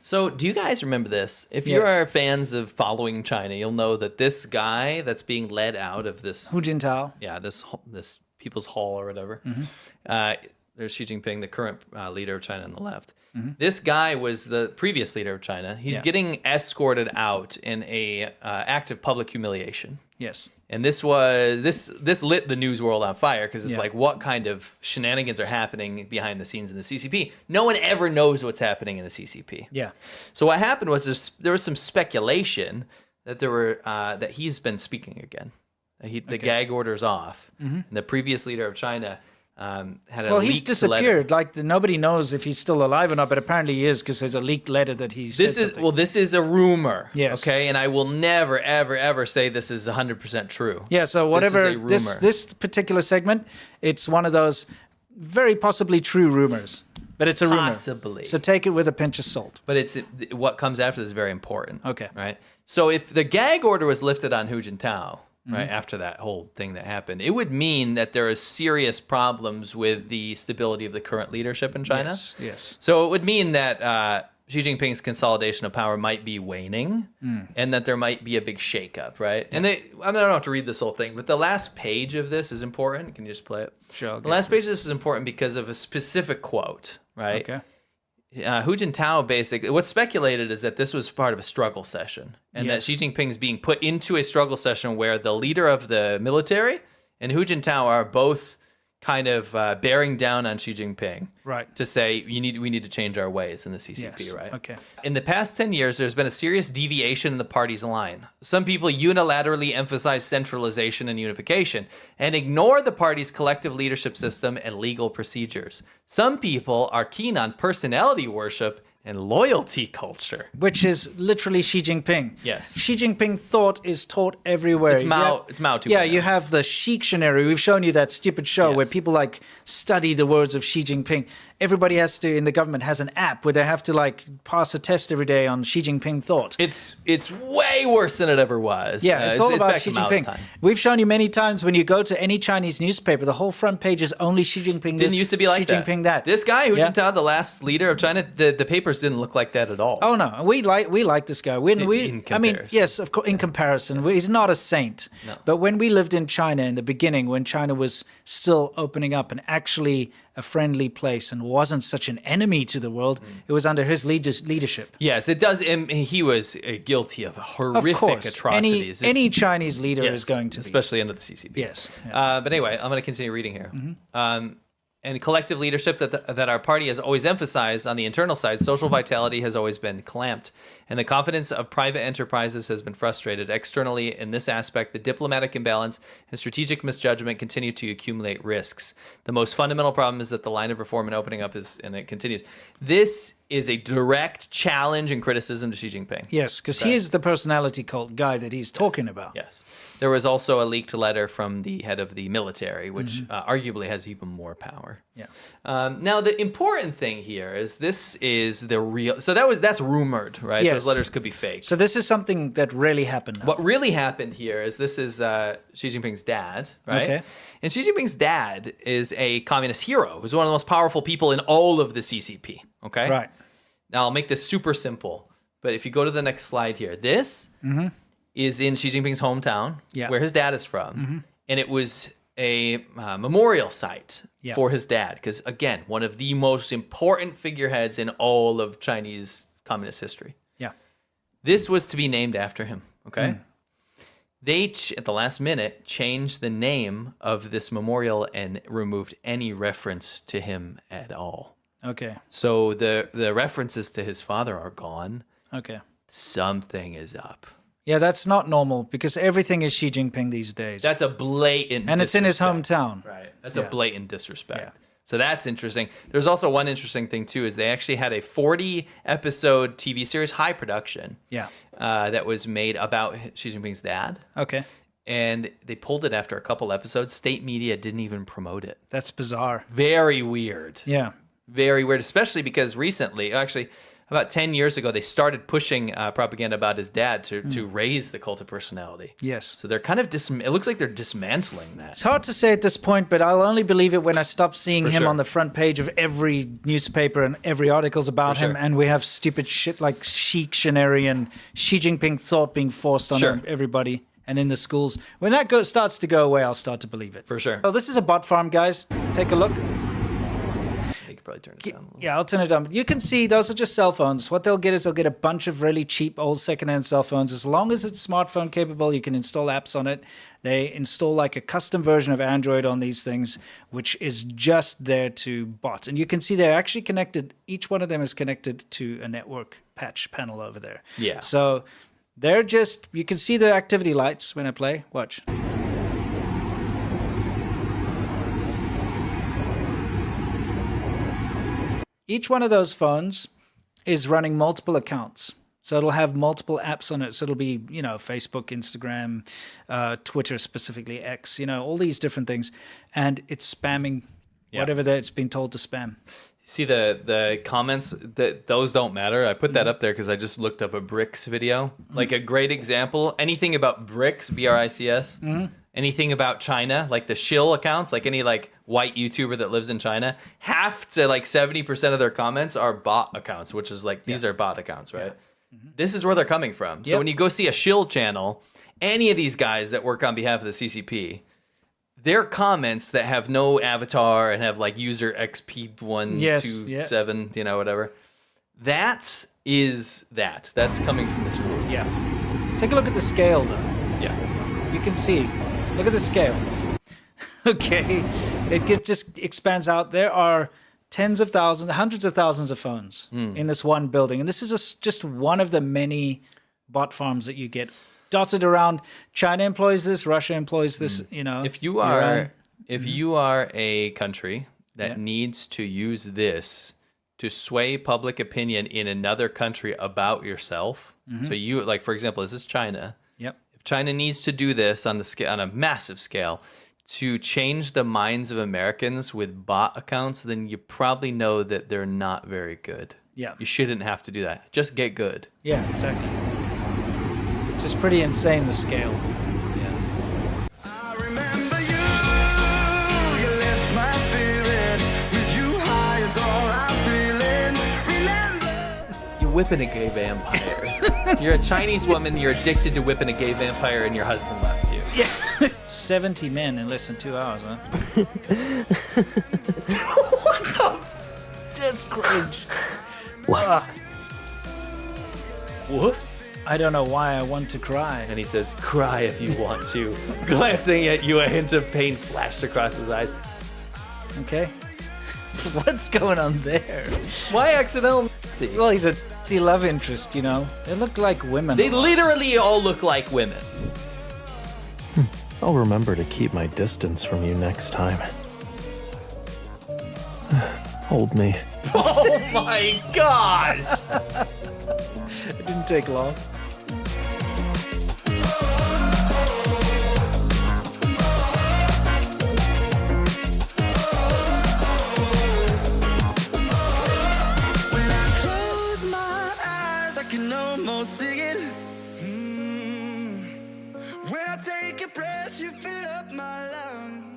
So, do you guys remember this? If you Yes. are fans of following China, you'll know that this guy that's being led out of this, Hu Jintao. this People's Hall or whatever. There's Xi Jinping, the current leader of China on the left. This guy was the previous leader of China. He's getting escorted out in a act of public humiliation. Yes. And this lit the news world on fire because it's Yeah. like, what kind of shenanigans are happening behind the scenes in the CCP? No one ever knows what's happening in the CCP. Yeah. So what happened was there was some speculation that that he's been speaking again. The gag order's off. And the previous leader of China had a Well, leaked he's disappeared. letter. Like nobody knows if he's still alive or not, but apparently he is because there's a leaked letter that he said something. This is a rumor. Yes. Okay, and I will never, ever, ever say this is 100% true. Yeah. So whatever This is a rumor. this particular segment, it's one of those very possibly true rumors, but it's a rumor. Possibly. So take it with a pinch of salt. But what comes after this is very important. Okay. Right. So if the gag order was lifted on Hu Jintao, right after that whole thing that happened, it would mean that there is serious problems with the stability of the current leadership in China. Yes. So it would mean that Xi Jinping's consolidation of power might be waning, and that there might be a big shakeup, right? And I don't have to read this whole thing, but the last page of this is important. Can you just play it? Sure. The last page of this is important because of a specific quote, right? Okay. Hu Jintao basically, what's speculated is that this was part of a struggle session and that Yes. Xi Jinping is being put into a struggle session where the leader of the military and Hu Jintao are both kind of bearing down on Xi Jinping Right. to say we need to change our ways in the CCP, Yes. right? Okay. In the past 10 years, there's been a serious deviation in the party's line. Some people unilaterally emphasize centralization and unification and ignore the party's collective leadership system and legal procedures. Some people are keen on personality worship and loyalty culture. Which is literally Xi Jinping. Yes. Xi Jinping thought is taught everywhere. It's Mao 2.0. Yeah, you have the Shictionary. We've shown you that stupid show where Yes. people like study the words of Xi Jinping. Everybody has to, in the government, has an app where they have to like pass a test every day on Xi Jinping thought. It's way worse than it ever was. Yeah, it's all about back Xi to Mao's Jinping. time. We've shown you many times when you go to any Chinese newspaper, the whole front page is only Xi Jinping this, Didn't used to be like Xi that. Jinping that. This guy, Hu Yeah. Jintao, the last leader of China, the papers didn't look like that at all. Oh no, we like this guy. In I mean, comparison. yes, of course, in comparison, he's not a saint. No. But when we lived in China in the beginning, when China was still opening up and actually a friendly place and wasn't such an enemy to the world, it was under his leadership. Yes, it does. And he was guilty of Of horrific course, atrocities. any Chinese leader Yes, is going to be. especially under the CCP. Yes. But anyway, I'm going to continue reading here. And collective leadership that our party has always emphasized on the internal side, social vitality has always been clamped, and the confidence of private enterprises has been frustrated. Externally, in this aspect, the diplomatic imbalance and strategic misjudgment continue to accumulate risks. The most fundamental problem is that the line of reform and opening up and it continues. This is a direct challenge and criticism to Xi Jinping. Yes, because he is the personality cult guy that he's talking about. Yes. There was also a leaked letter from the head of the military, which arguably has even more power. Yeah. Now, the important thing here is this is the real... So that's rumored, right? Yes. Those letters could be fake. So this is something that really happened now. What really happened here is this is Xi Jinping's dad, right? Okay. And Xi Jinping's dad is a communist hero who's one of the most powerful people in all of the CCP, okay? Right. Now, I'll make this super simple, but if you go to the next slide here, this is in Xi Jinping's hometown, Yeah. where his dad is from, and it was a memorial site Yeah. for his dad, because, again, one of the most important figureheads in all of Chinese communist history. Yeah. This was to be named after him, okay? They, at the last minute, changed the name of this memorial and removed any reference to him at all. Okay. So the references to his father are gone. Okay. Something is up. Yeah, that's not normal because everything is Xi Jinping these days. That's a blatant and it's in his disrespect. hometown. Right. That's a Yeah. blatant disrespect. Yeah. So that's interesting. There's also one interesting thing, too, is they actually had a 40-episode TV series, high production, Yeah. that was made about Xi Jinping's dad. Okay. And they pulled it after a couple episodes. State media didn't even promote it. That's bizarre. Very weird. Yeah. Very weird, especially because recently, actually, about 10 years ago, they started pushing propaganda about his dad to raise the cult of personality. Yes. So they're kind of it looks like they're dismantling that. It's hard to say at this point, but I'll only believe it when I stop seeing him sure. on the front page of every newspaper and every article's about him, sure. and we have stupid shit like Dictionary and Xi Jinping thought being forced on Sure. everybody and in the schools. When that starts to go away, I'll start to believe it. For sure. So this is a bot farm, guys. Take a look. You could probably turn it down a little. Yeah, I'll turn it down. You can see those are just cell phones. What they'll get is they'll get a bunch of really cheap old secondhand cell phones. As long as it's smartphone capable, you can install apps on it. They install like a custom version of Android on these things, which is just there to bot. And you can see they're actually connected. Each one of them is connected to a network patch panel over there. Yeah. So they're just, you can see the activity lights when I play. Watch. Each one of those phones is running multiple accounts. So it'll have multiple apps on it. So it'll be, Facebook, Instagram, Twitter, specifically X, all these different things. And it's spamming whatever that it's been told to spam. See the comments, that those don't matter. I put that up there because I just looked up a BRICS video. Like a great example, anything about BRICS, B-R-I-C-S, anything about China, like the shill accounts, like any like white YouTuber that lives in China, half to like 70% of their comments are bot accounts, which is like, these are bot accounts, right? This is where they're coming from. So when you go see a shill channel, any of these guys that work on behalf of the CCP, their comments that have no avatar and have like user XP127, whatever, that's coming from this group. Yeah. Take a look at the scale, though. Yeah. You can see. Look at the scale. Okay. It just expands out. There are tens of thousands, hundreds of thousands of phones in this one building. And this is just one of the many bot farms that you get dotted around. China employs this, Russia employs this, If you are a country that needs to use this to sway public opinion in another country about yourself, so you, like, for example, this is China. Yep. If China needs to do this on a massive scale to change the minds of Americans with bot accounts, then you probably know that they're not very good. Yeah. You shouldn't have to do that. Just get good. Yeah, exactly. Just pretty insane, the scale. Yeah. I remember you left my spirit, with you high is all I'm feeling. Remember. You're whipping a gay vampire. You're a Chinese woman, you're addicted to whipping a gay vampire, and your husband left you. Yeah. 70 men in less than 2 hours, huh? What the? That's cringe. What? I don't know why I want to cry. And he says, cry if you want to. Glancing at you, a hint of pain flashed across his eyes. Okay. What's going on there? Why accidental Nazi? Well, he's a Nazi love interest, They look like women. They literally all look like women. I'll remember to keep my distance from you next time. Hold me. Oh my gosh! It didn't take long. When I close my eyes, I can almost see it. When I take a breath, you fill up my lungs.